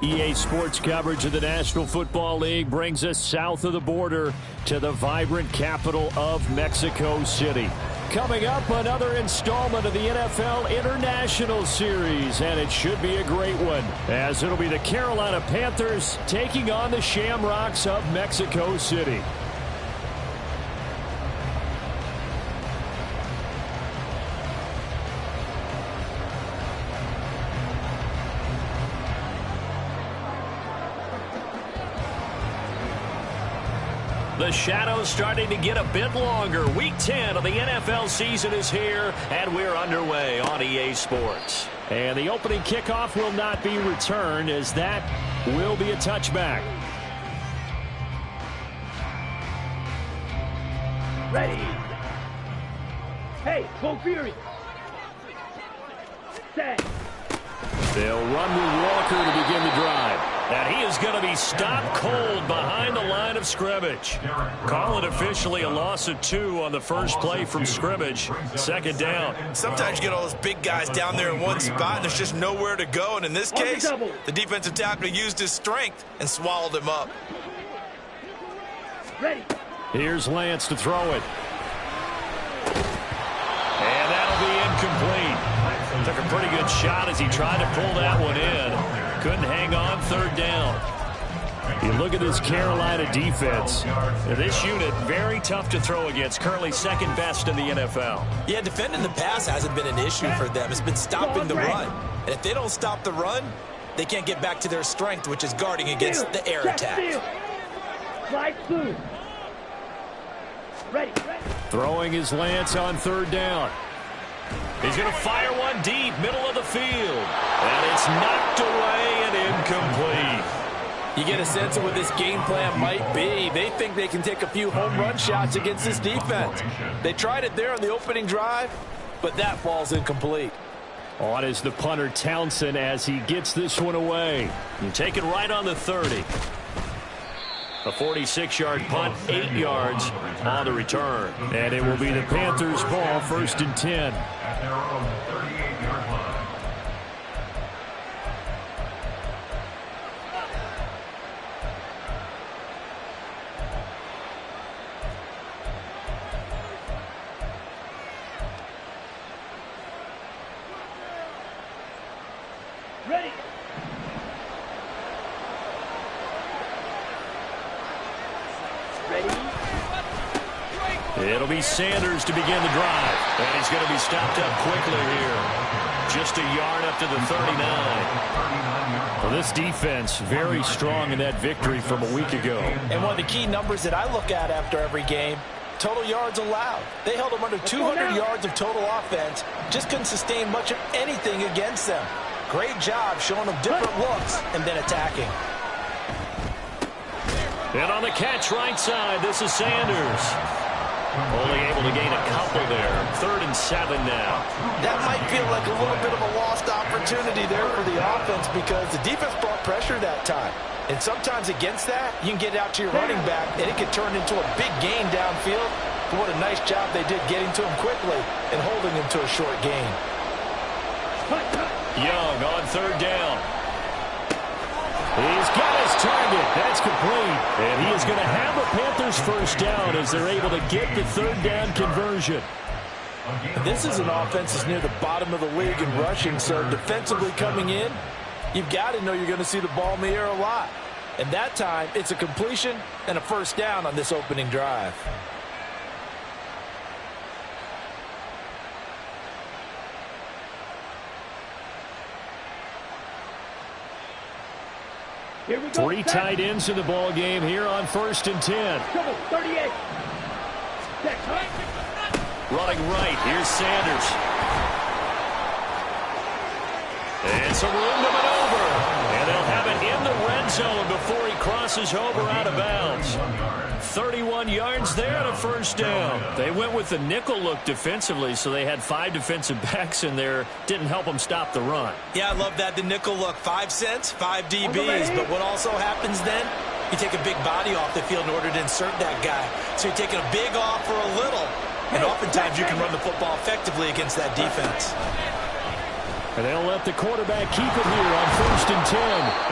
EA Sports coverage of the National Football League brings us south of the border to the vibrant capital of Mexico City. Coming up, another installment of the NFL International Series, and it should be a great one, as it'll be the Carolina Panthers taking on the Shamrocks of Mexico City. The shadow's starting to get a bit longer. Week 10 of the NFL season is here, and we're underway on EA Sports. And the opening kickoff will not be returned, as that will be a touchback. Ready. Hey, go Fury. Set. They'll run with Walker to begin the drive. And he is going to be stopped cold behind the line of scrimmage. Call it officially a loss of 2 on the first play from scrimmage. Second down. Sometimes you get all those big guys down there in one spot, and there's just nowhere to go. And in this case, the defensive tackle used his strength and swallowed him up. Ready. Here's Lance to throw it. And that'll be incomplete. Took a pretty good shot as he tried to pull that one in. Couldn't hang on. Third down. You look at this Carolina defense. This unit, very tough to throw against. Currently second best in the NFL. Yeah, defending the pass hasn't been an issue for them. It's been stopping the run. And if they don't stop the run, they can't get back to their strength, which is guarding against the air attack. Slide through. Ready. Throwing his Lance on third down. He's going to fire one deep, middle of the field. And it's knocked away and incomplete. You get a sense of what this game plan might be. They think they can take a few home run shots against this defense. They tried it there on the opening drive, but that falls incomplete. On is the punter Townsend as he gets this one away. You take it right on the 30. A 46-yard punt, 8 yards on the return. And it will be the Panthers' ball, 1st and 10. Ready. It'll be Sanders to begin the drive. And he's going to be stopped up quickly here. Just a yard up to the 39. Well, this defense very strong in that victory from a week ago. And one of the key numbers that I look at after every game, total yards allowed. They held them under 200 yards of total offense. Just couldn't sustain much of anything against them. Great job showing them different looks and then attacking. And on the catch right side, this is Sanders. Only able to gain a couple there. 3rd and 7 now. That might feel like a little bit of a lost opportunity there for the offense because the defense brought pressure that time. And sometimes against that, you can get out to your running back, and it can turn into a big gain downfield. But what a nice job they did getting to him quickly and holding him to a short gain. Young on 3rd down. He's got his target. That's complete. And he is going to have the Panthers' first down as they're able to get the 3rd down conversion. This is an offense that's near the bottom of the league in rushing, so defensively coming in, you've got to know you're going to see the ball in the air a lot. And that time, it's a completion and a first down on this opening drive. Here we go. 3 tight ends in the ball game here on 1st and 10. 38. Running right, here's Sanders. And some room to maneuver. And they'll have it in the red zone before he crosses over out of bounds. 31 yards there and a first down. They went with the nickel look defensively, so they had 5 defensive backs in there. Didn't help them stop the run. Yeah, I love that, the nickel look. 5 cents, 5 DBs. But what also happens then, you take a big body off the field in order to insert that guy. So you're taking a big off for a little. And oftentimes you can run the football effectively against that defense. And they'll let the quarterback keep it here on 1st and 10.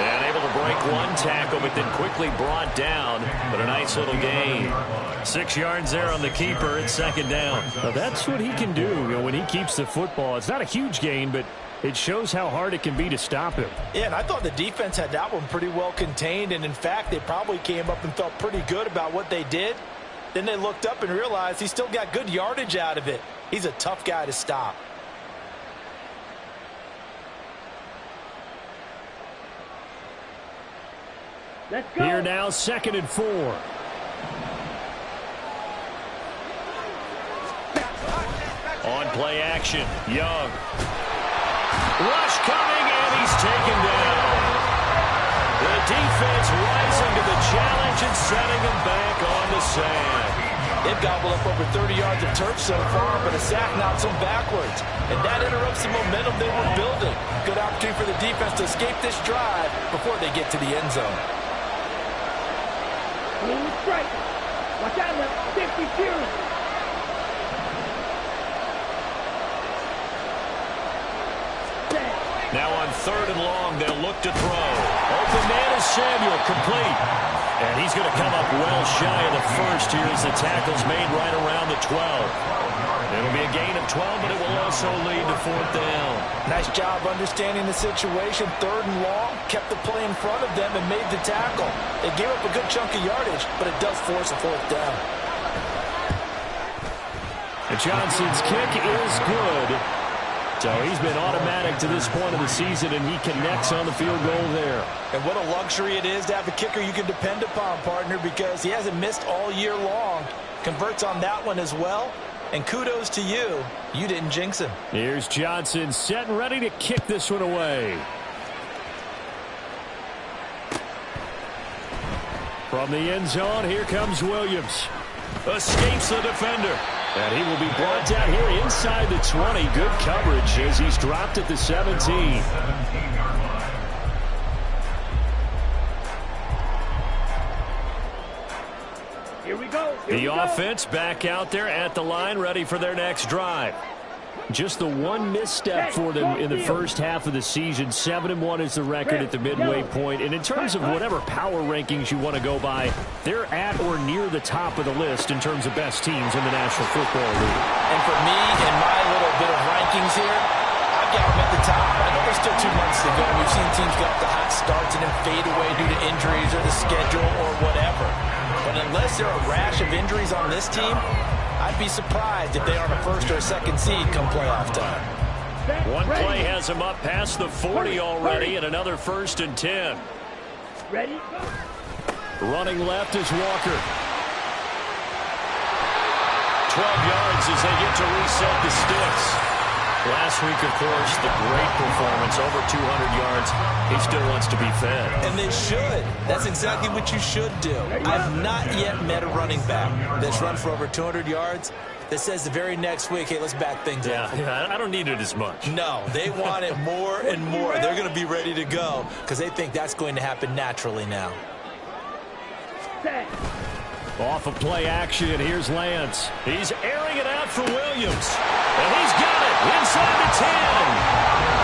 And able to break one tackle, but then quickly brought down. But a nice little gain. 6 yards there on the keeper at 2nd down. Now that's what he can do, when he keeps the football. It's not a huge gain, but it shows how hard it can be to stop him. Yeah, and I thought the defense had that one pretty well contained. And, in fact, they probably came up and felt pretty good about what they did. Then they looked up and realized he still got good yardage out of it. He's a tough guy to stop. Let's go. Here now, 2nd and 4. On play action, Young. Rush coming, and he's taken down. The defense rising to the challenge and setting him back on the sand. They've gobbled up over 30 yards of turf so far, but a sack knocks them backwards. And that interrupts the momentum they were building. Good opportunity for the defense to escape this drive before they get to the end zone. Clean strike. Watch out now. 52. Now on 3rd and long, they'll look to throw. Open man is Samuel, complete. And he's going to come up well shy of the first here as the tackle's made right around the 12. It'll be a gain of 12, but it will also lead to 4th down. Nice job understanding the situation. 3rd and long, kept the play in front of them and made the tackle. They gave up a good chunk of yardage, but it does force a 4th down. And Johnson's kick is good. So he's been automatic to this point of the season, and he connects on the field goal there. And what a luxury it is to have a kicker you can depend upon, partner, because he hasn't missed all year long. Converts on that one as well. And kudos to you. You didn't jinx him. Here's Johnson set and ready to kick this one away. From the end zone, here comes Williams. Escapes the defender. And he will be brought down here inside the 20. Good coverage as he's dropped at the 17. Here we go. The offense back out there at the line, ready for their next drive. Just the one misstep for them in the first half of the season. 7-1 is the record at the midway point. And in terms of whatever power rankings you want to go by, they're at or near the top of the list in terms of best teams in the National Football League. And for me, in my little bit of rankings here, I've got them at the top. I know there's still 2 months to go. We've seen teams get off the hot starts and then fade away due to injuries or the schedule or whatever. But unless there are a rash of injuries on this team, I'd be surprised if they aren't a 1st or a 2nd seed come playoff time. One play has him up past the 40 already, and another 1st and 10. Ready? Running left is Walker. 12 yards as they get to reset the sticks. Last week, of course, the great performance, over 200 yards. He still wants to be fed. And they should. That's exactly what you should do. I've not yet met a running back that's run for over 200 yards that says the very next week, hey, let's back things up. Yeah, I don't need it as much. No, they want it more and more. They're going to be ready to go because they think that's going to happen naturally now. Set. Off of play action, here's Lance. He's airing it out for Williams. And he's got it inside the 10.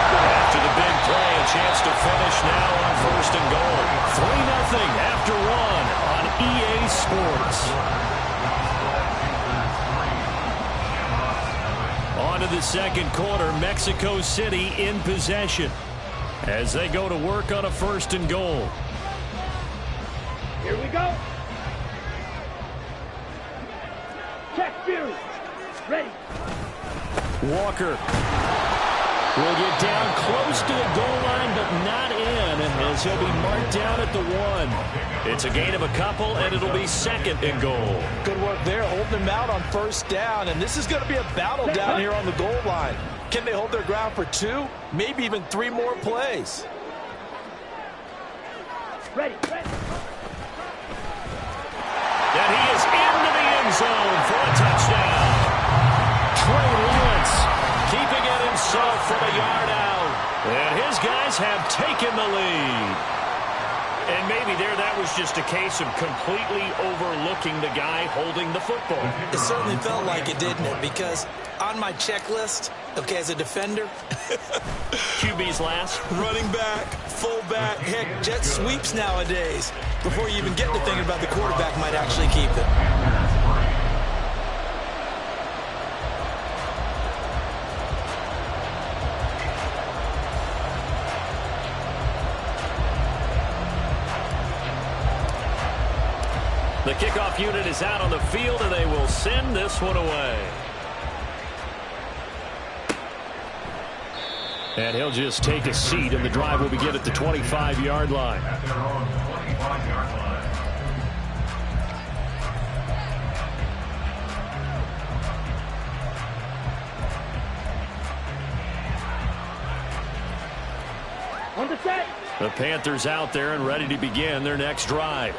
After the big play, a chance to finish now on 1st and goal. 3-0 after 1 on EA Sports. On to the 2nd quarter, Mexico City in possession as they go to work on a 1st and goal. Here we go. Check view. Ready. Walker will get down close to the goal line, but not in, as he'll be marked down at the 1. It's a gain of a couple, and it'll be 2nd and goal. Good work there, holding them out on 1st down, and this is going to be a battle down here on the goal line. Can they hold their ground for 2, maybe even 3 more plays? Ready. And he is into the end zone for a touchdown. Trey Lance keeping it himself from a yard out. And his guys have taken the lead. And maybe that was just a case of completely overlooking the guy holding the football. It certainly felt like it, didn't it? Because on my checklist, okay, as a defender, QB's last. running back, fullback, heck, jet sweeps nowadays. Before you even get to thinking about the quarterback might actually keep it. The kickoff unit is out on the field, and they will send this one away. And he'll just take a seat, and the drive will begin at the 25-yard line. On the set. The Panthers out there and ready to begin their next drive.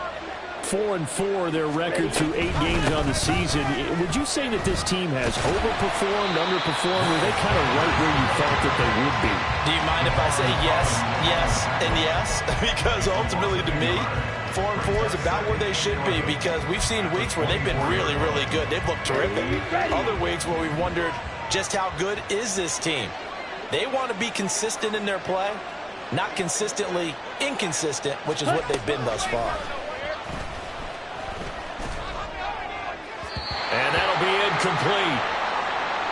4-4 their record through 8 games on the season. Would you say that this team has overperformed, underperformed, or are they kind of right where you thought that they would be? Do you mind if I say yes, yes, and yes? Because ultimately to me, 4-4 is about where they should be, because we've seen weeks where they've been really, really good. They've looked terrific. Other weeks where we've wondered just how good is this team. They want to be consistent in their play, not consistently inconsistent, which is what they've been thus far. And that'll be incomplete.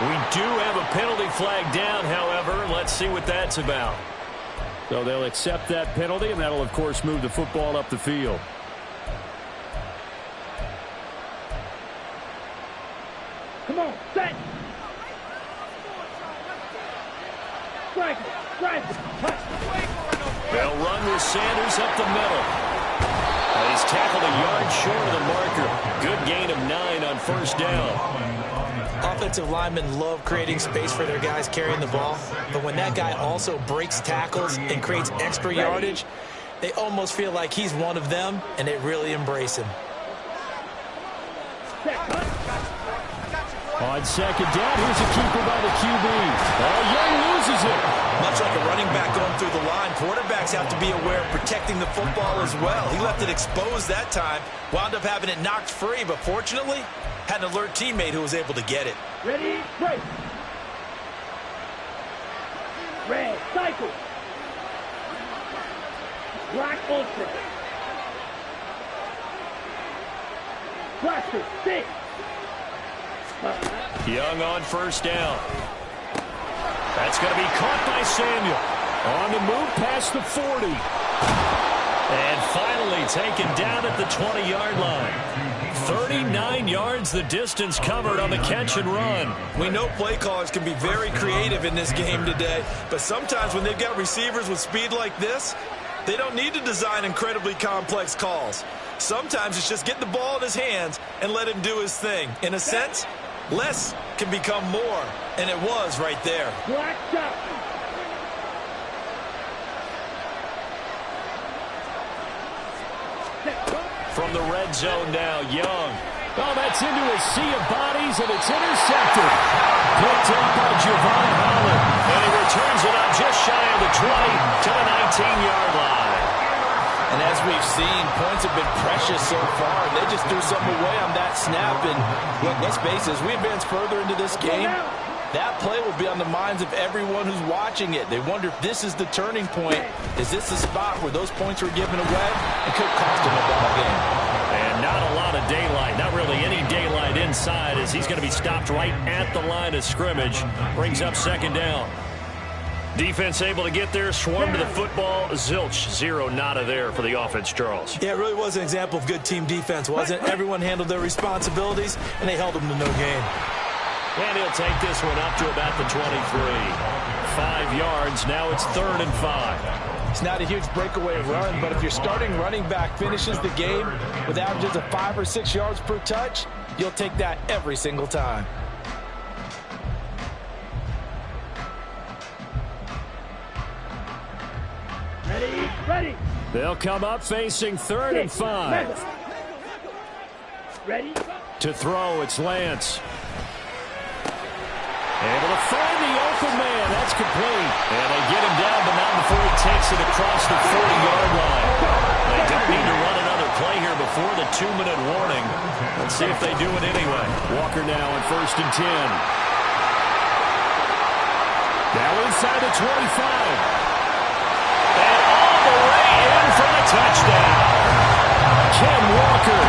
We do have a penalty flag down, however. Let's see what that's about. So they'll accept that penalty, and that'll, of course, move the football up the field. Come on, set. Strike, They'll run with Sanders up the middle. And he's tackled a yard short of the marker. Good gain of 9 on first down. Offensive linemen love creating space for their guys carrying the ball, but when that guy also breaks tackles and creates extra yardage, they almost feel like he's one of them, and they really embrace him. On second down, here's a keeper by the QB. Young loses it. Much like a running back going through the line, quarterbacks have to be aware of protecting the football as well. He left it exposed that time, wound up having it knocked free, but fortunately, had an alert teammate who was able to get it. Ready, break. Red, cycle. Black, ultra. Blaster, 6. Young on first down. That's going to be caught by Samuel. On the move past the 40. And finally taken down at the 20-yard line. 39 yards the distance covered on the catch and run. We know play callers can be very creative in this game today, but sometimes when they've got receivers with speed like this, they don't need to design incredibly complex calls. Sometimes it's just get the ball in his hands and let him do his thing. In a sense, less can become more, and it was right there. Black shot. From the red zone now, Young. Oh, that's into a sea of bodies, and it's intercepted. Picked up by Javon Holland, and he returns it up just shy of the 20 to the 19-yard line. And as we've seen, points have been precious so far. They just threw something away on that snap. And look, let's face it, as we advance further into this game, that play will be on the minds of everyone who's watching it. They wonder if this is the turning point. Is this the spot where those points were given away? It could cost him a ball game. And not a lot of daylight, not really any daylight inside, as he's going to be stopped right at the line of scrimmage. Brings up second down. Defense able to get there, swarm to the football. Zilch, 0 nada there for the offense, Charles. Yeah, it really was an example of good team defense, wasn't it? Everyone handled their responsibilities, and they held them to no gain. And he'll take this one up to about the 23. 5 yards, now it's 3rd and 5. It's not a huge breakaway run, but if your starting running back finishes the game with averages of 5 or 6 yards per touch, you'll take that every single time. Ready, ready. They'll come up facing 3rd and 5. Ready. To throw, it's Lance. Able to find the open man. That's complete. And they get him down, but not before he takes it across the 40-yard line. They might need to run another play here before the 2-minute warning. Let's see if they do it anyway. Walker now on 1st and 10. Now inside the 25. And all the way in for the touchdown. Ken Walker,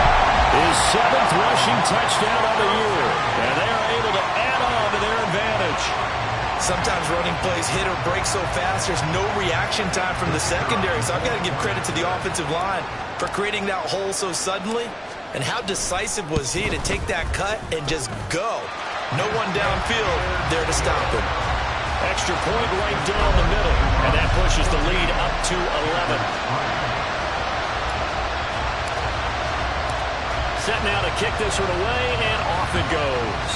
his 7th rushing touchdown of the year. And they are able to add on to their advantage. Sometimes running plays hit or break so fast, there's no reaction time from the secondary. So I've got to give credit to the offensive line for creating that hole so suddenly. And how decisive was he to take that cut and just go? No one downfield there to stop him. Extra point right down the middle. And that pushes the lead up to 11. Set now to kick this one away, and off it goes.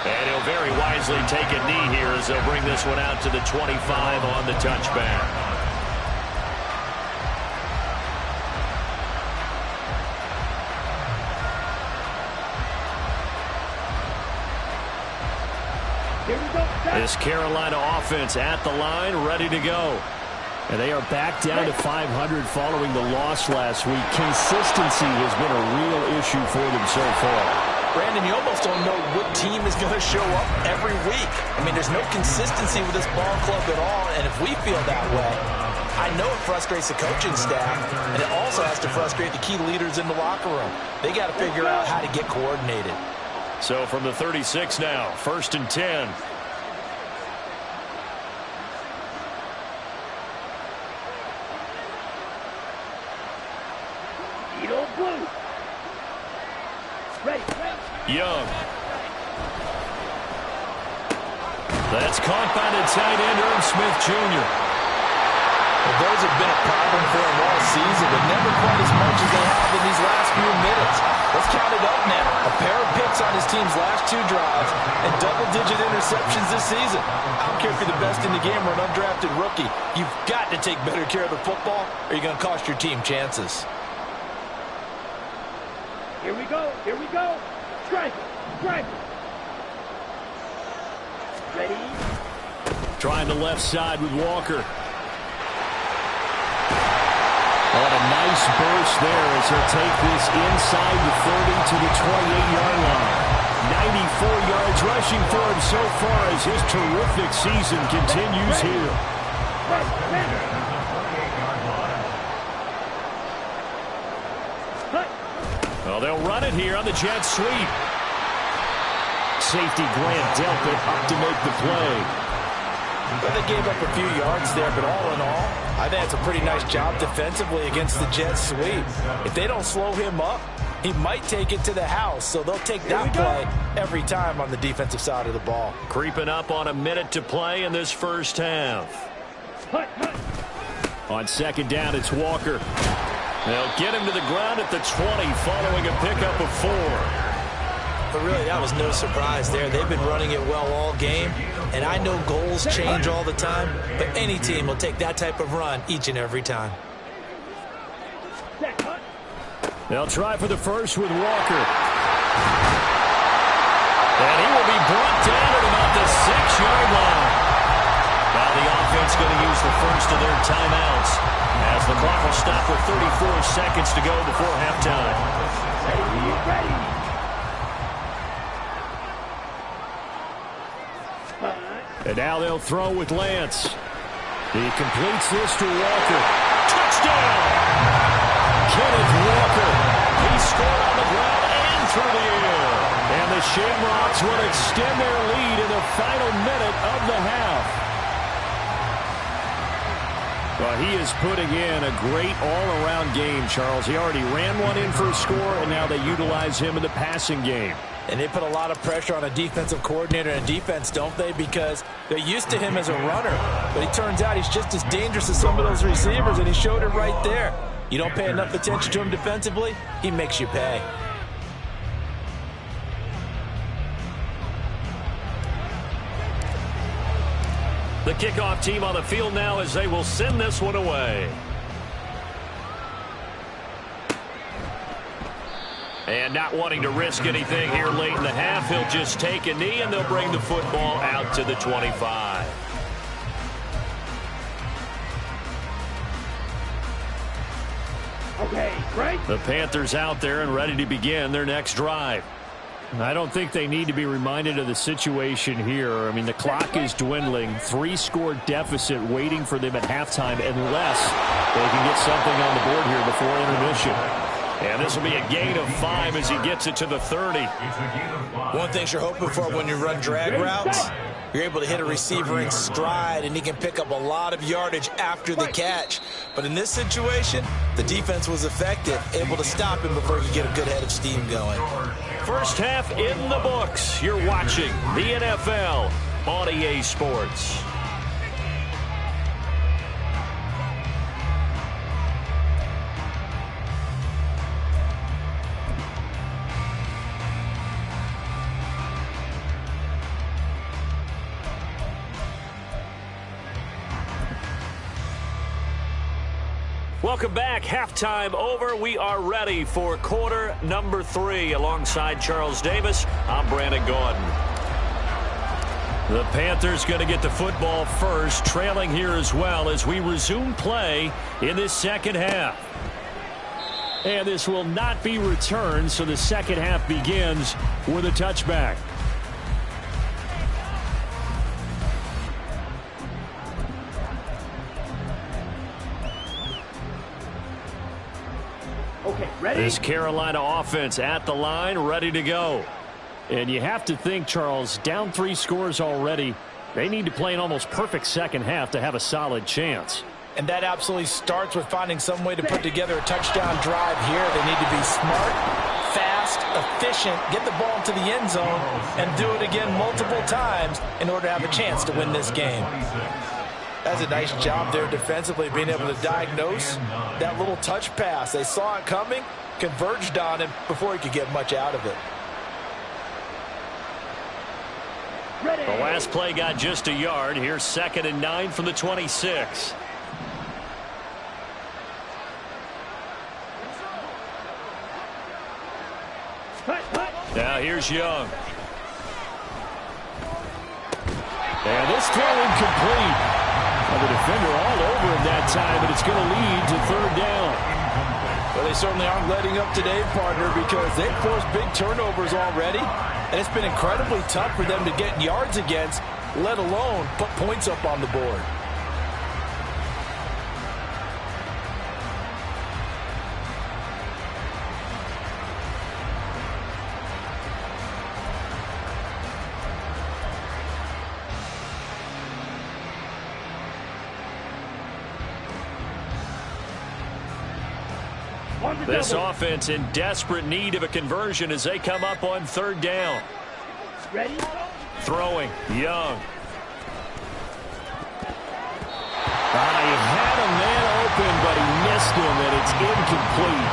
And he'll very wisely take a knee here as they'll bring this one out to the 25 on the touchback. Here we go. This Carolina offense at the line, ready to go. And they are back down to 500 following the loss last week. Consistency has been a real issue for them so far. Brandon, you almost don't know what team is going to show up every week. I mean, there's no consistency with this ball club at all, and if we feel that way, I know it frustrates the coaching staff, and it also has to frustrate the key leaders in the locker room. They got to figure out how to get coordinated. So from the 36 now, 1st and 10. Blue. Ready. Young. That's caught by the tight end, Irv Smith Jr. Well, those have been a problem for him all season, but never quite as much as they have in these last few minutes. Let's count it up now. A pair of picks on his team's last 2 drives and double-digit interceptions this season. I don't care if you're the best in the game or an undrafted rookie. You've got to take better care of the football or you're going to cost your team chances. Here we go. Strike. Ready. Trying the left side with Walker. On a nice burst there as he'll take this inside the 30 to the 28-yard line. 94 yards rushing for him so far as his terrific season continues here. Well, they'll run it here on the jet sweep. Safety Grant dealt it up to make the play. Well, they gave up a few yards there, but all in all, I think it's a pretty nice job defensively against the jet sweep. If they don't slow him up, he might take it to the house, so they'll take that play every time on the defensive side of the ball. Creeping up on a minute to play in this first half. On 2nd down, it's Walker. They'll get him to the ground at the 20 following a pickup of 4. But really, that was no surprise there. They've been running it well all game, and I know goals change all the time, but any team will take that type of run each and every time. They'll try for the first with Walker. And he will be brought down at about the 6-yard line. Now the offense going to use the first of their timeouts as the clock will stop with 34 seconds to go before halftime. Ready. And now they'll throw with Lance. He completes this to Walker. Touchdown! Kenneth Walker. He scored on the ground and through the air. And the Shamrocks will extend their lead in the final minute of the half. Well, he is putting in a great all-around game, Charles. He already ran one in for a score, and now they utilize him in the passing game. And they put a lot of pressure on a defensive coordinator and defense, don't they? Because they're used to him as a runner. But it turns out he's just as dangerous as some of those receivers, and he showed it right there. You don't pay enough attention to him defensively, he makes you pay. The kickoff team on the field now as they will send this one away. And not wanting to risk anything here late in the half, he'll just take a knee and they'll bring the football out to the 25. The Panthers out there and ready to begin their next drive. I don't think they need to be reminded of the situation here. I mean, the clock is dwindling. 3-score deficit waiting for them at halftime unless they can get something on the board here before intermission. And this will be a gain of 5 as he gets it to the 30. One thing you're hoping for when you run drag routes, you're able to hit a receiver in stride, and he can pick up a lot of yardage after the catch. But in this situation, the defense was effective, able to stop him before he could get a good head of steam going. First half in the books. You're watching the NFL on EA Sports. Welcome back. Halftime over. We are ready for quarter number 3. Alongside Charles Davis, I'm Brandon Gordon. The Panthers going to get the football first, trailing here as well as we resume play in this second half. And this will not be returned, so the second half begins with a touchback. This Carolina offense at the line, ready to go. And you have to think, Charles, down 3 scores already. They need to play an almost perfect second half to have a solid chance. And that absolutely starts with finding some way to put together a touchdown drive here. They need to be smart, fast, efficient, get the ball into the end zone, and do it again multiple times in order to have a chance to win this game. That's a nice job there defensively, being able to diagnose that little touch pass. They saw it coming, converged on him before he could get much out of it. The last play got just a yard. Here's 2nd and 9 from the 26. Now here's Young. And this throw incomplete. The defender all over him that time, but it's going to lead to 3rd down. Well, they certainly aren't letting up today, partner, because they've forced big turnovers already, and it's been incredibly tough for them to get yards against, let alone put points up on the board. This offense in desperate need of a conversion as they come up on 3rd down. Ready? Throwing, Young. He had a man open, but he missed him, and it's incomplete.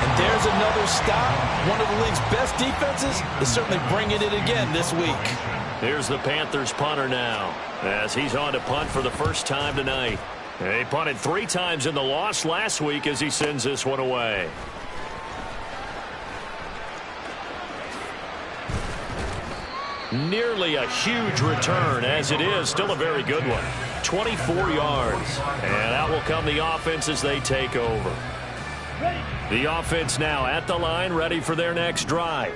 And there's another stop. One of the league's best defenses is certainly bringing it again this week. Here's the Panthers punter now, as he's on to punt for the first time tonight. He punted 3 times in the loss last week as he sends this one away. Nearly a huge return, as it is still a very good one. 24 yards. And out will come the offense as they take over. The offense now at the line, ready for their next drive.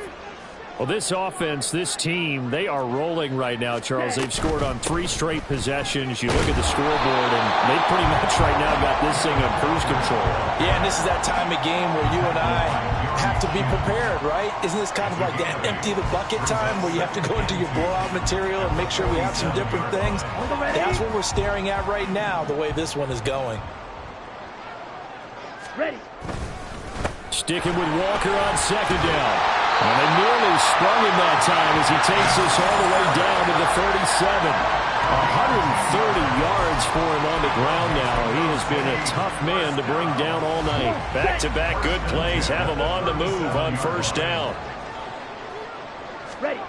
Well, this offense, this team, they are rolling right now, Charles. They've scored on 3 straight possessions. You look at the scoreboard, and they pretty much right now got this thing on cruise control. Yeah, and this is that time of game where you and I have to be prepared, right? Isn't this kind of like that empty the bucket time where you have to go into your blowout material and make sure we have some different things? That's what we're staring at right now, the way this one is going. Ready. Sticking with Walker on 2nd down. And they nearly sprung him that time as he takes this all the way down to the 37. 130 yards for him on the ground now. He has been a tough man to bring down all night. Back-to-back good plays have him on the move on 1st down. Ready.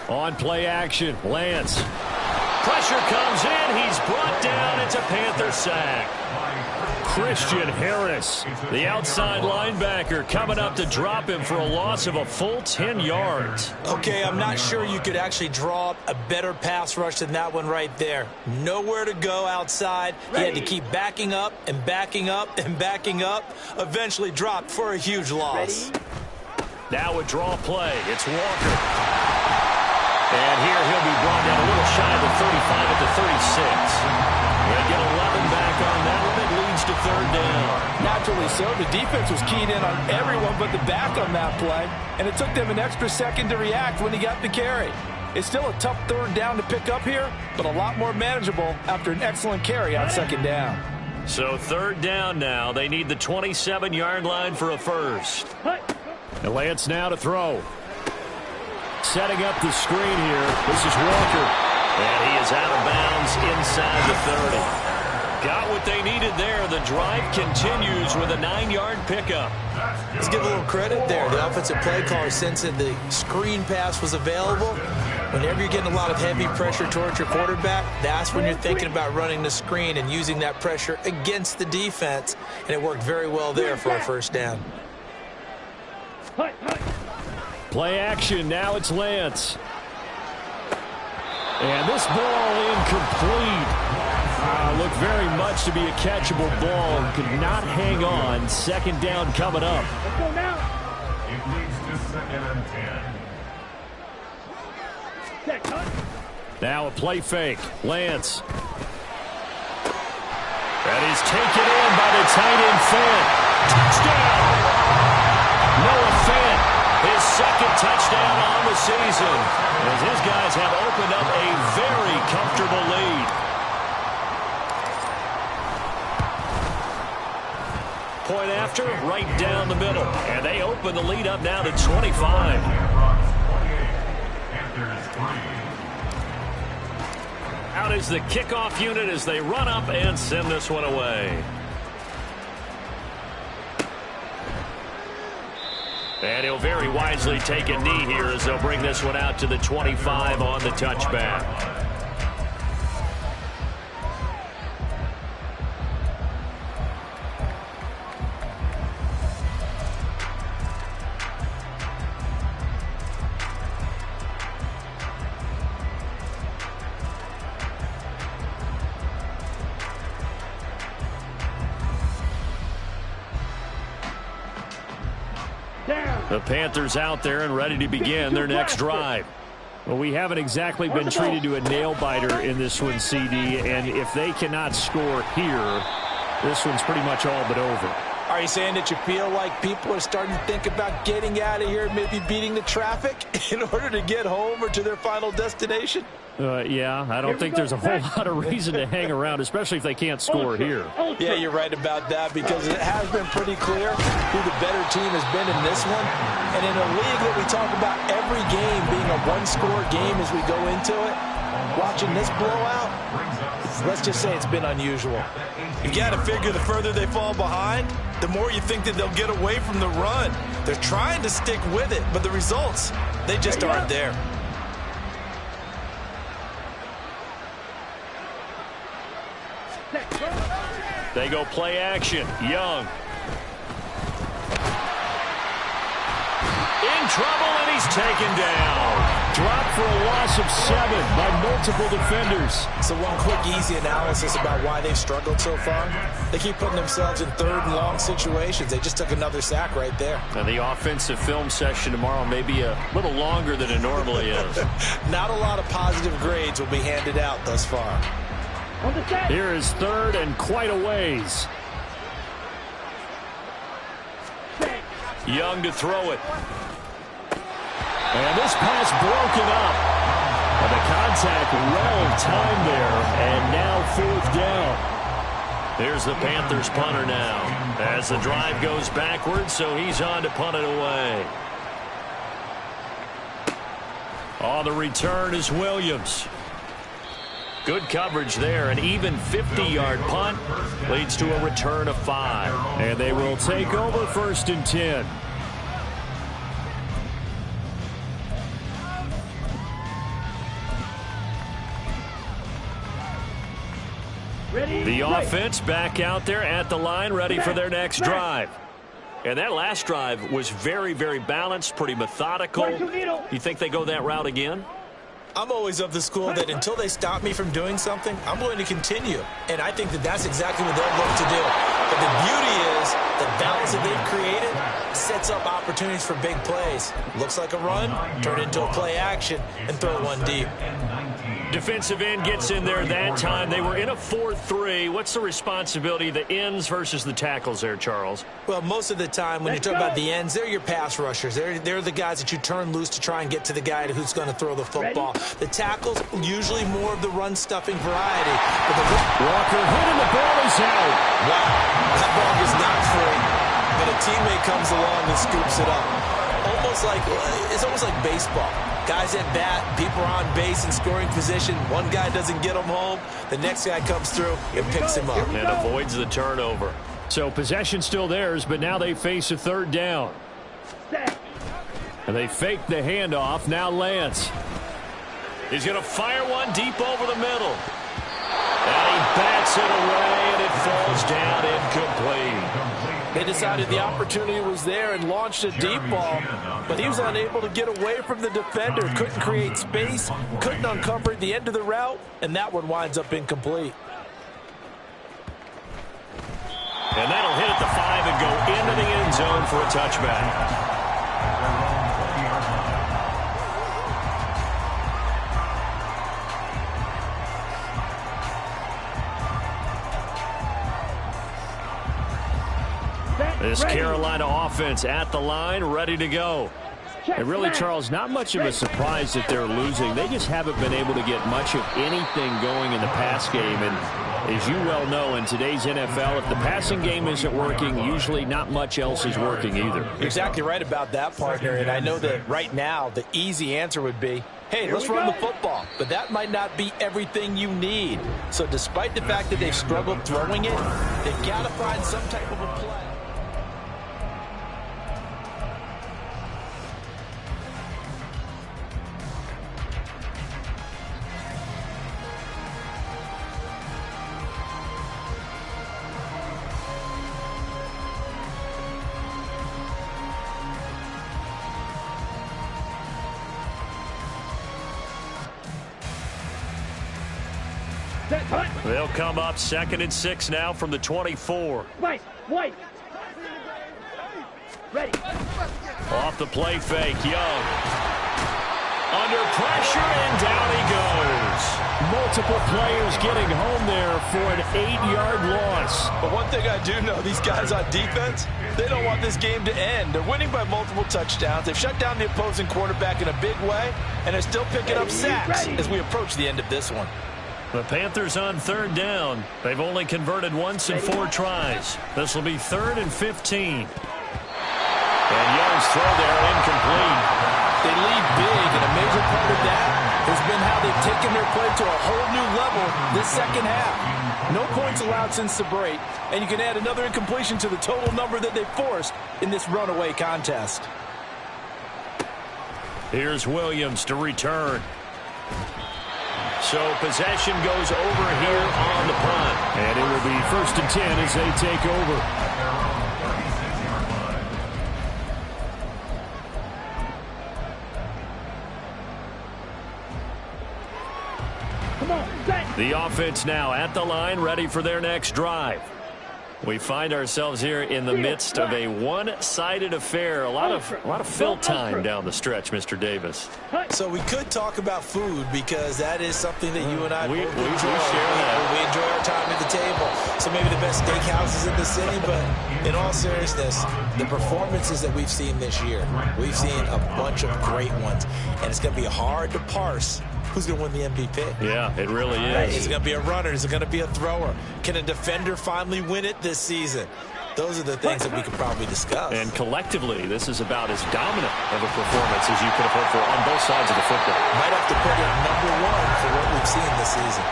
On play action, Lance. Pressure comes in. He's brought down. It's a Panther sack. Christian Harris, the outside linebacker, coming up to drop him for a loss of a full 10 yards. Okay, I'm not sure you could actually draw up a better pass rush than that one right there. Nowhere to go outside. He had to keep backing up and backing up and backing up. Eventually dropped for a huge loss. Now a draw play. It's Walker. And here he'll be brought down a little shy of the 35 at the 36. They get 11 back on that one. It leads to third down. Naturally so. The defense was keyed in on everyone but the back on that play, and it took them an extra second to react when he got the carry. It's still a tough third down to pick up here, but a lot more manageable after an excellent carry on second down. So third down now. They need the 27-yard line for a first. And Lance now to throw. Setting up the screen here. This is Walker. And he is out of bounds inside the 30. Got what they needed there. The drive continues with a 9-yard pickup. Let's give a little credit there. The offensive play caller sensed that the screen pass was available. Whenever you're getting a lot of heavy pressure towards your quarterback, that's when you're thinking about running the screen and using that pressure against the defense. And it worked very well there for a first down. Play action. Now it's Lance. And this ball incomplete. Looked very much to be a catchable ball. Could not hang on. Second down coming up. Let's go now. It leads to second and 10. Now a play fake. Lance. That is taken in by the tight end Fant. Touchdown! Noah Fant, his second touchdown on the season, as his guys have opened up a very comfortable lead. Point after, right down the middle. And they open the lead up now to 25. Out is the kickoff unit as they run up and send this one away. And he'll very wisely take a knee here as they'll bring this one out to the 25 on the touchback. The Panthers out there and ready to begin their next drive. Well, we haven't exactly been treated to a nail-biter in this one, CD, and if they cannot score here, this one's pretty much all but over. Are you saying that you feel like people are starting to think about getting out of here, maybe beating the traffic in order to get home or to their final destination? Yeah, I don't think there's a whole lot of reason to hang around, especially if they can't score here. Yeah, you're right about that, because it has been pretty clear who the better team has been in this one. And in a league that we talk about every game being a one-score game as we go into it, watching this blowout, let's just say it's been unusual. You got to figure the further they fall behind, the more you think that they'll get away from the run. They're trying to stick with it, but the results, they just aren't there. They go play action. Young. In trouble, and he's taken down. Dropped for a loss of 7 by multiple defenders. So one quick, easy analysis about why they've struggled so far. They keep putting themselves in third and long situations. They just took another sack right there. And the offensive film session tomorrow may be a little longer than it normally is. Not a lot of positive grades will be handed out thus far. Here is third and quite a ways. Young to throw it. And this pass broken up. And the contact well timed there. And now fourth down. Here's the Panthers punter now. As the drive goes backwards, so he's on to punt it away. On the return is Williams. Good coverage there. An even 50-yard punt leads to a return of 5. And they will take over first and 10. The offense back out there at the line, ready for their next drive. And that last drive was very, very balanced, pretty methodical. You think they go that route again? I'm always of the school that until they stop me from doing something, I'm going to continue. And I think that that's exactly what they'll look to do. But the beauty is the balance that they've created sets up opportunities for big plays. Looks like a run, turn into a play action, and throw one deep. Defensive end gets in there that time. They were in a 4-3. What's the responsibility, the ends versus the tackles there, Charles? Well, most of the time when you talk about the ends, they're your pass rushers. They're the guys that you turn loose to try and get to the guy who's going to throw the football. The tackles, usually more of the run-stuffing variety. Walker hit and the ball is out. Wow, that ball is not free. But a teammate comes along and scoops it up. It's almost like baseball. Guys at bat, people are on base in scoring position. One guy doesn't get him home. The next guy comes through and picks him up. And avoids the turnover. So possession still theirs, but now they face a third down. And they fake the handoff. Now Lance. He's going to fire one deep over the middle. And he bats it away, and it falls down incomplete. They decided the opportunity was there and launched a deep ball, but he was unable to get away from the defender. Couldn't create space, couldn't uncover the end of the route, and that one winds up incomplete. And that'll hit at the 5 and go into the end zone for a touchback. This Carolina offense at the line, ready to go. And really, Charles, not much of a surprise that they're losing. They just haven't been able to get much of anything going in the pass game. And as you well know, in today's NFL, if the passing game isn't working, usually not much else is working either. You're exactly right about that, partner. And I know that right now the easy answer would be, hey, let's run the football. But that might not be everything you need. So despite the fact that they've struggled throwing it, they've got to find some type of a play. They'll come up 2nd and 6 now from the 24. White. Ready. Off the play fake, Young. Under pressure, and down he goes. Multiple players getting home there for an 8-yard loss. But one thing I do know, these guys on defense, they don't want this game to end. They're winning by multiple touchdowns. They've shut down the opposing quarterback in a big way, and they're still picking up sacks as we approach the end of this one. The Panthers on 3rd down. They've only converted once in 4 tries. This will be 3rd and 15. And Young's throw there incomplete. They lead big, and a major part of that has been how they've taken their play to a whole new level this second half. No points allowed since the break, and you can add another incompletion to the total number that they forced in this runaway contest. Here's Williams to return. So possession goes over here on the punt. And it will be 1st and 10 as they take over. The offense now at the line, ready for their next drive. We find ourselves here in the midst of a one-sided affair. A lot of fill time down the stretch, Mr. Davis. So we could talk about food because that is something that you and I we both share enjoy. that. We enjoy our time at the table. So maybe the best steakhouses in the city, but in all seriousness, the performances that we've seen this year, we've seen a bunch of great ones, and it's going to be hard to parse who's going to win the MVP. Yeah, it really is. Is it going to be a runner? Is it going to be a thrower? Can a defender finally win it this season? Those are the things that we could probably discuss. And collectively, this is about as dominant of a performance as you could have hoped for on both sides of the football. Might have to put it #1 for what we've seen this season.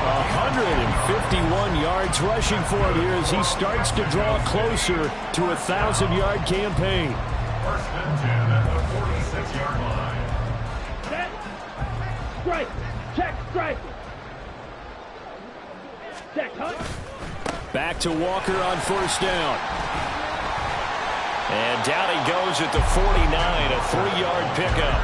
151 yards rushing for him here as he starts to draw closer to a 1,000-yard campaign. 1st and 10 at the 46-yard line. Set. Strike. Check. Strike. Back to Walker on first down. And down he goes at the 49, a 3-yard pickup.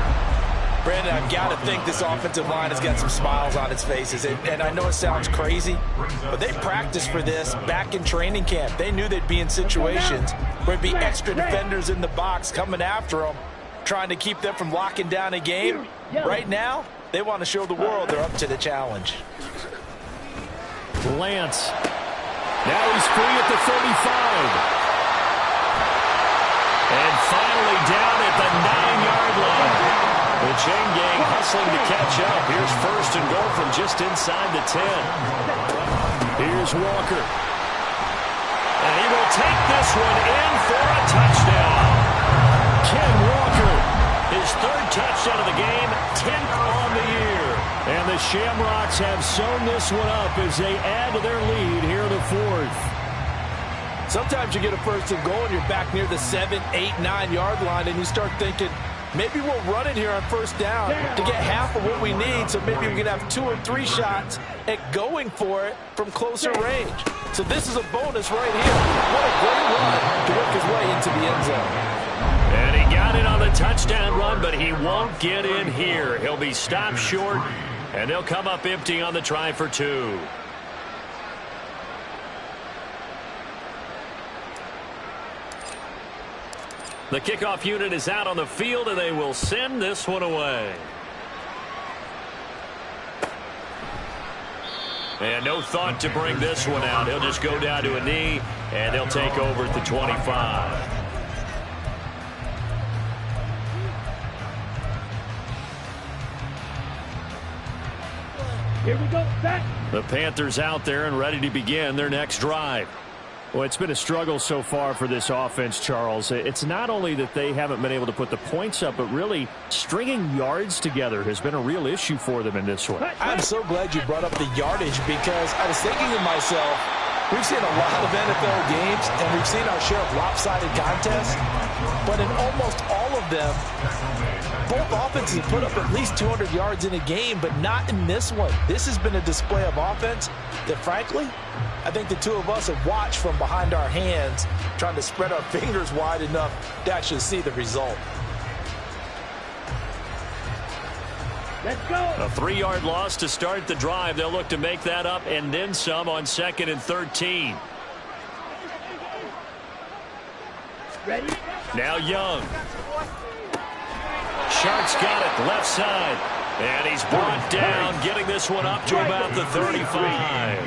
Brandon, I've got to think this offensive line has got some smiles on its faces. And I know it sounds crazy, but they practiced for this back in training camp. They knew they'd be in situations where there'd be extra defenders in the box coming after them, trying to keep them from locking down a game. Right now, they want to show the world they're up to the challenge. Lance. Now he's free at the 35. And finally down at the 9-yard line. The chain gang hustling to catch up. Here's first and goal from just inside the 10. Here's Walker. And he will take this one in for a touchdown. Ken Walker, his 3rd touchdown of the game, 10th on the year. And the Shamrocks have sewn this one up as they add to their lead here in the 4th. Sometimes you get a first and goal and you're back near the 7, 8, 9-yard line and you start thinking, maybe we'll run it here on first down to get half of what we need, so maybe we can have 2 or 3 shots at going for it from closer range. So this is a bonus right here. What a great run to work his way into the end zone. And he got it on the touchdown run, but he won't get in here. He'll be stopped short, and they'll come up empty on the try for 2. The kickoff unit is out on the field, and they will send this one away. And no thought to bring this one out. He'll just go down to a knee, and they'll take over at the 25. Here we go, set. The Panthers out there and ready to begin their next drive. Well, it's been a struggle so far for this offense, Charles. It's not only that they haven't been able to put the points up, but really stringing yards together has been a real issue for them in this one. I'm so glad you brought up the yardage because I was thinking to myself, we've seen a lot of NFL games and we've seen our share of lopsided contests, but in almost all of them, both offenses put up at least 200 yards in a game, but not in this one. This has been a display of offense that, frankly, I think the two of us have watched from behind our hands, trying to spread our fingers wide enough to actually see the result. Let's go. A 3-yard loss to start the drive. They'll look to make that up and then some on 2nd and 13. Ready? Now Young. Shark's got it left side. And he's brought down, getting this one up to about the 35.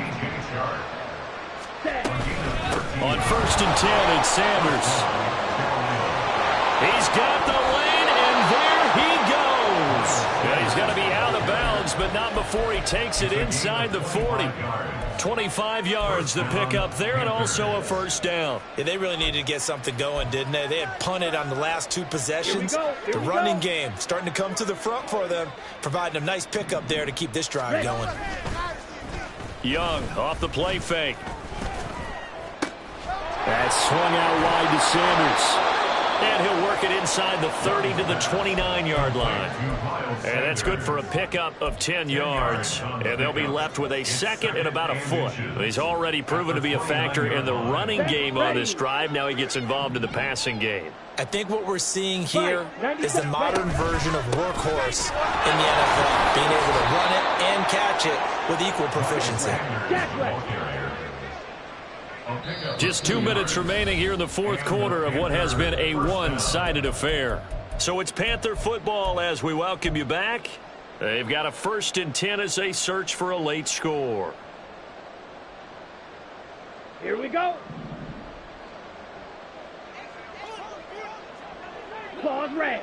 On 1st and 10, it's Sanders. He's got the lane, and there he goes. And he's going to be out of bounds, but not before he takes it inside the 40. 25 yards to pick up there, and also a first down. Yeah, they really needed to get something going, didn't they? They had punted on the last 2 possessions. The running game starting to come to the front for them, providing a nice pickup there to keep this drive going. Young off the play fake. That's swung out wide to Sanders. And he'll work it inside the 30 to the 29-yard line. And that's good for a pickup of 10 yards. And they'll be left with a 2nd and about a foot. He's already proven to be a factor in the running game on this drive. Now he gets involved in the passing game. I think what we're seeing here is the modern version of workhorse in the NFL, being able to run it and catch it with equal proficiency. Just 2 minutes remaining here in the 4th quarter of what has been a one-sided affair. So it's Panther football as we welcome you back. They've got a 1st and 10 as they search for a late score. Here we go. Claws red.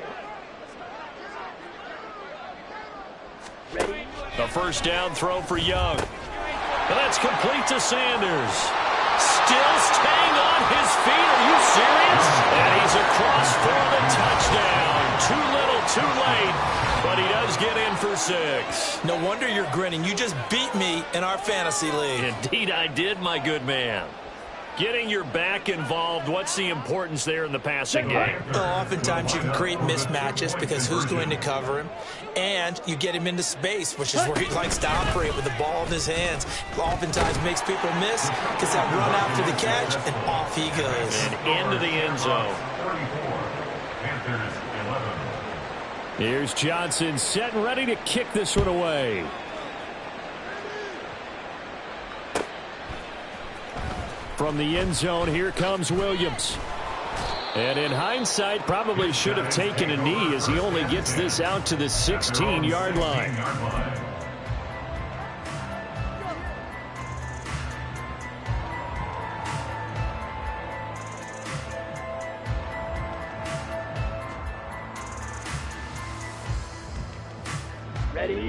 Ready? The first down throw for Young. And that's complete to Sanders. Still staying on his feet. Are you serious? And he's across for the touchdown. Too little, too late. But he does get in for 6. No wonder you're grinning. You just beat me in our fantasy league. Indeed I did, my good man. Getting your back involved, what's the importance there in the passing game? Well, oftentimes you can create mismatches because who's going to cover him, and you get him into space, which is where he likes to operate with the ball in his hands. Oftentimes makes people miss, gets that run after the catch, and off he goes. And into the end zone. 34, Panthers 11. Here's Johnson set and ready to kick this one away. From the end zone, here comes Williams. And in hindsight, probably should have taken a knee as he only gets this out to the 16-yard line.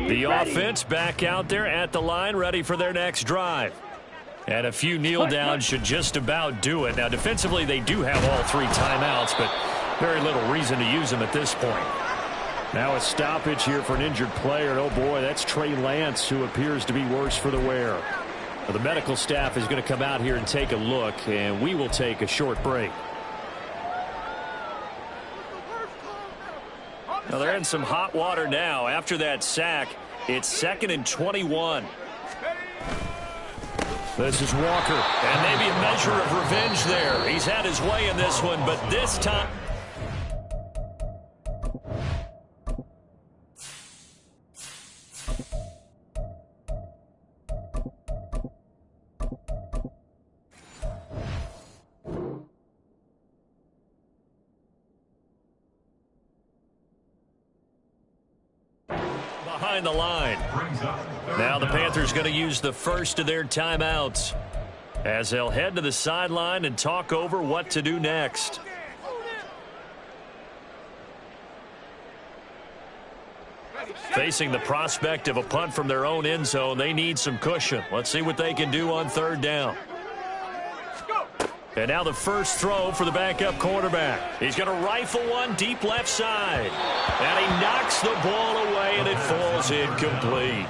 The offense back out there at the line, ready for their next drive. And a few kneel downs should just about do it. Now, defensively, they do have all 3 timeouts, but very little reason to use them at this point. Now a stoppage here for an injured player. Oh, boy, that's Trey Lance, who appears to be worse for the wear. Well, the medical staff is going to come out here and take a look, and we will take a short break. Now, they're in some hot water now. After that sack, it's 2nd and 21. This is Walker, and maybe a measure of revenge there. He's had his way in this one, but this time... behind the line. Now the Panthers going to use the first of their timeouts as they'll head to the sideline and talk over what to do next. Facing the prospect of a punt from their own end zone, they need some cushion. Let's see what they can do on 3rd down. And now the first throw for the backup quarterback. He's going to rifle one deep left side. And he knocks the ball away, and it falls incomplete.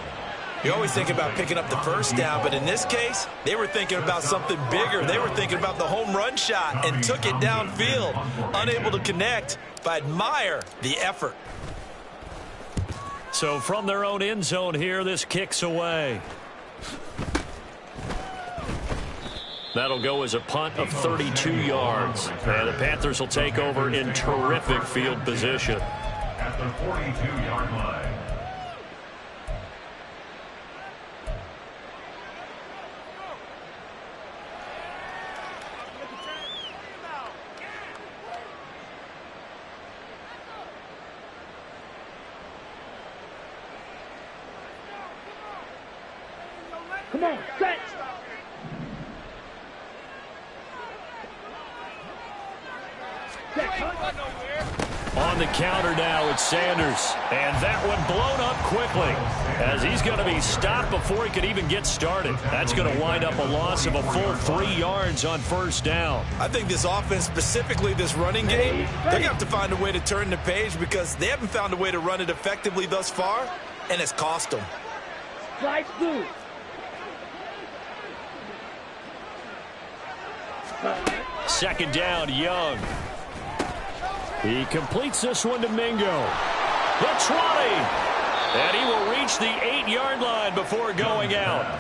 You always think about picking up the first down, but in this case, they were thinking about something bigger. They were thinking about the home run shot and took it downfield. Unable to connect, but I admire the effort. So from their own end zone here, this kicks away. That'll go as a punt of 32 yards. And the Panthers will take over in terrific field position. At the 42-yard line. Come on, set. On the counter now, it's Sanders. And that one blown up quickly as he's going to be stopped before he could even get started. That's going to wind up a loss of a full 3 yards on 1st down. I think this offense, specifically this running game, they're going to have to find a way to turn the page because they haven't found a way to run it effectively thus far, and it's cost them. Slice blue. 2nd down, Young. He completes this one to Mingo. The 20. And he will reach the 8-yard line before going out.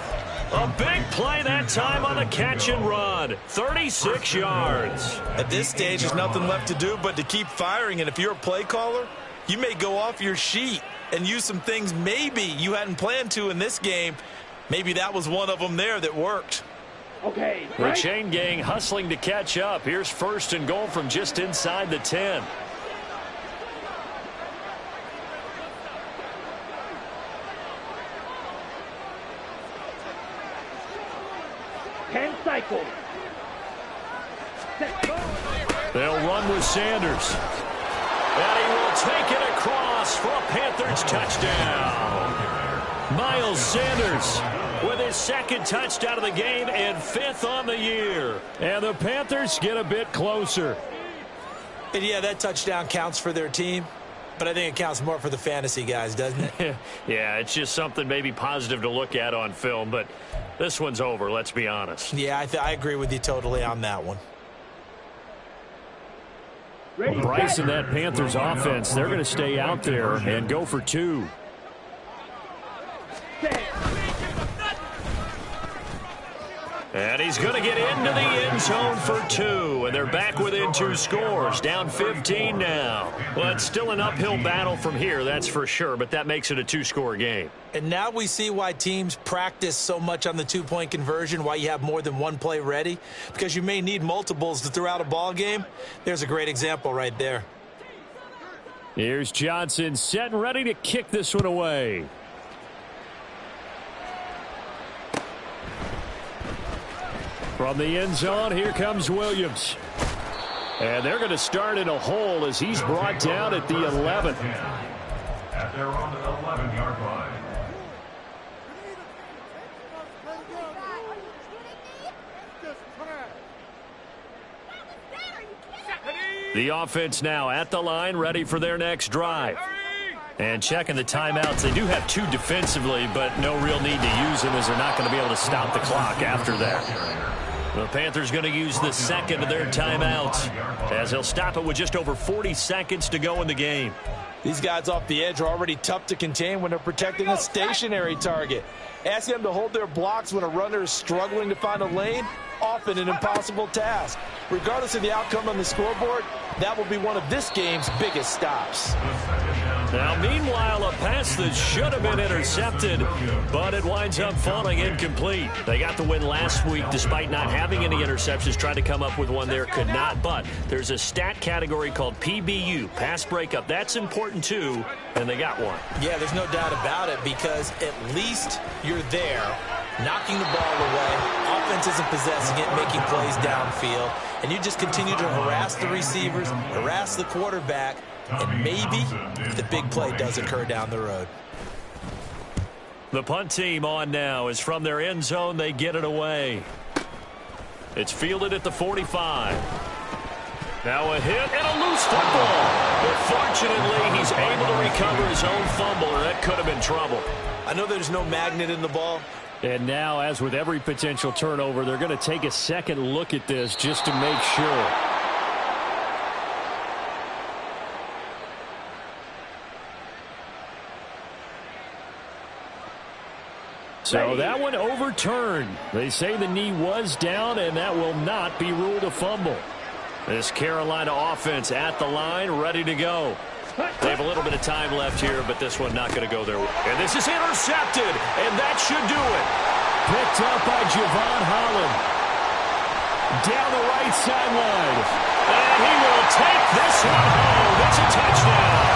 A big play that time on the catch and run. 36 yards. At this stage, there's nothing left to do but to keep firing. And if you're a play caller, you may go off your sheet and use some things maybe you hadn't planned to in this game. Maybe that was one of them there that worked. Okay. The chain gang hustling to catch up. Here's 1st and goal from just inside the 10. Cycle. They'll run with Sanders. And he will take it across for a Panthers touchdown. Miles Sanders with his 2nd touchdown of the game and 5th on the year. And the Panthers get a bit closer. And yeah, that touchdown counts for their team. but I think it counts more for the fantasy guys, doesn't it? Yeah, it's just something maybe positive to look at on film, but this one's over, let's be honest. Yeah, I agree with you totally on that one. Well, Bryce and that Panthers offense, they're going to stay out there and go for two. And he's going to get into the end zone for two. And they're back within 2 scores. Down 15 now. Well, it's still an uphill battle from here, that's for sure. But that makes it a 2-score game. And now we see why teams practice so much on the 2-point conversion, why you have more than one play ready. Because you may need multiples to throw out a ball game. There's a great example right there. Here's Johnson set and ready to kick this one away. From the end zone, here comes Williams. And they're going to start in a hole as he's brought down at the 11. At their own 11-yard line. The offense now at the line, ready for their next drive. And checking the timeouts. They do have 2 defensively, but no real need to use them as they're not going to be able to stop the clock after that. The Panthers going to use the second of their timeouts as they'll stop it with just over 40 seconds to go in the game. These guys off the edge are already tough to contain when they're protecting a stationary target. Ask them to hold their blocks when a runner is struggling to find a lane, often an impossible task. Regardless of the outcome on the scoreboard, that will be one of this game's biggest stops. Now, meanwhile, a pass that should have been intercepted, but it winds up falling incomplete. They got the win last week despite not having any interceptions. Tried to come up with one there, could not. But there's a stat category called PBU, pass breakup. That's important, too, and they got one. Yeah, there's no doubt about it because at least you're there, knocking the ball away. Offense isn't possessing it, making plays downfield. And you just continue to harass the receivers, harass the quarterback, and maybe the big play does occur down the road. The punt team on now is from their end zone. They get it away. It's fielded at the 45. Now a hit and a loose football. But fortunately, he's able to recover his own fumble, or that could have been trouble. I know there's no magnet in the ball. And now, as with every potential turnover, they're going to take a second look at this just to make sure. So that one overturned. They say the knee was down, and that will not be ruled a fumble. This Carolina offense at the line, ready to go. They have a little bit of time left here, but this one not going to go their way. And this is intercepted, and that should do it. Picked up by Javon Holland. Down the right sideline. And he will take this one home. It's a touchdown.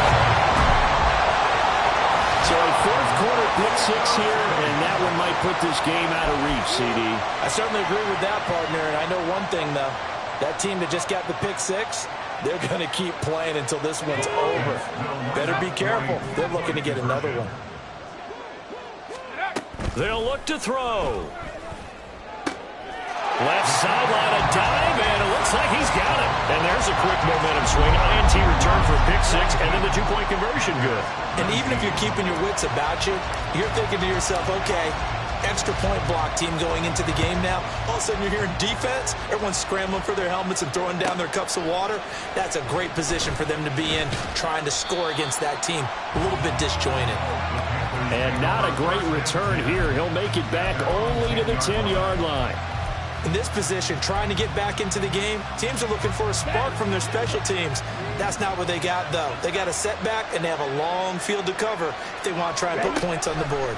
So a fourth-quarter pick-6 here, and that one might put this game out of reach, CD. I certainly agree with that, partner, and I know one thing, though. That team that just got the pick-6, they're going to keep playing until this one's over. Better be careful. They're looking to get another one. They'll look to throw. Left sideline, a dive, and it looks like he's got it. And there's a quick momentum swing. INT return for a pick-6, and then the 2-point conversion good. And even if you're keeping your wits about you, you're thinking to yourself, okay, extra point block team going into the game now. All of a sudden you're hearing defense. Everyone's scrambling for their helmets and throwing down their cups of water. That's a great position for them to be in, trying to score against that team. A little bit disjointed. And not a great return here. He'll make it back only to the 10-yard line. In this position, trying to get back into the game, teams are looking for a spark from their special teams. That's not what they got, though. They got a setback, and they have a long field to cover if they want to try and put points on the board.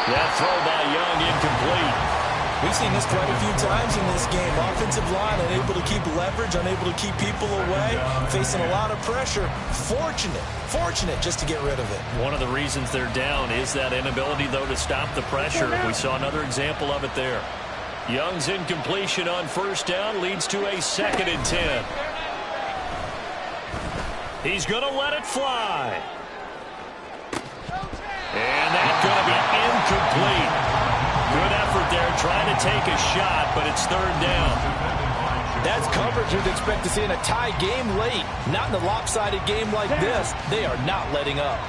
That throw by Young incomplete. We've seen this quite a few times in this game. Offensive line unable to keep leverage, unable to keep people away, facing a lot of pressure. Fortunate just to get rid of it. One of the reasons they're down is that inability, though, to stop the pressure. We saw another example of it there. Young's incompletion on first down leads to a 2nd and 10. He's going to let it fly. And that's going to be incomplete. Good effort there, trying to take a shot, but it's 3rd down. That's defense coverage you'd expect to see in a tie game late. Not in a lopsided game like this. They are not letting up.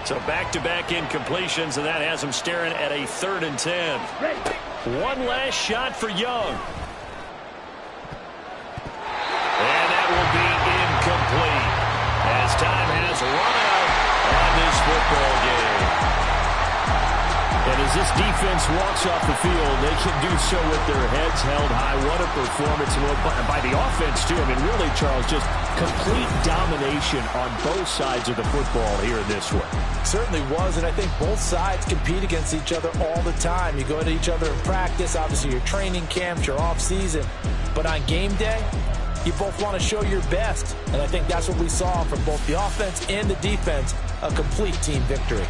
So back-to-back incompletions, and that has them staring at a 3rd and 10. One last shot for Young. And that will be incomplete as time has run out on this football game. And as this defense walks off the field, they can do so with their heads held high. What a performance, and by the offense, too. I mean, really, Charles, just complete domination on both sides of the football here in this one. Certainly was, and I think both sides compete against each other all the time. You go to each other in practice, obviously your training camps, your off-season. But on game day, you both want to show your best. And I think that's what we saw from both the offense and the defense, a complete team victory.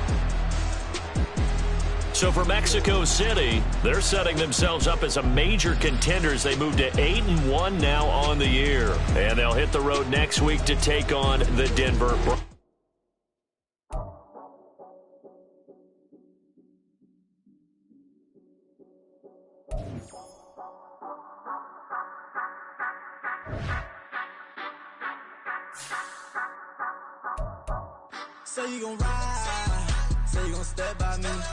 So for Mexico City, they're setting themselves up as a major contender as they move to 8-1 now on the year. And they'll hit the road next week to take on the Denver Broncos. Say you gon' ride, say you gon' step by me.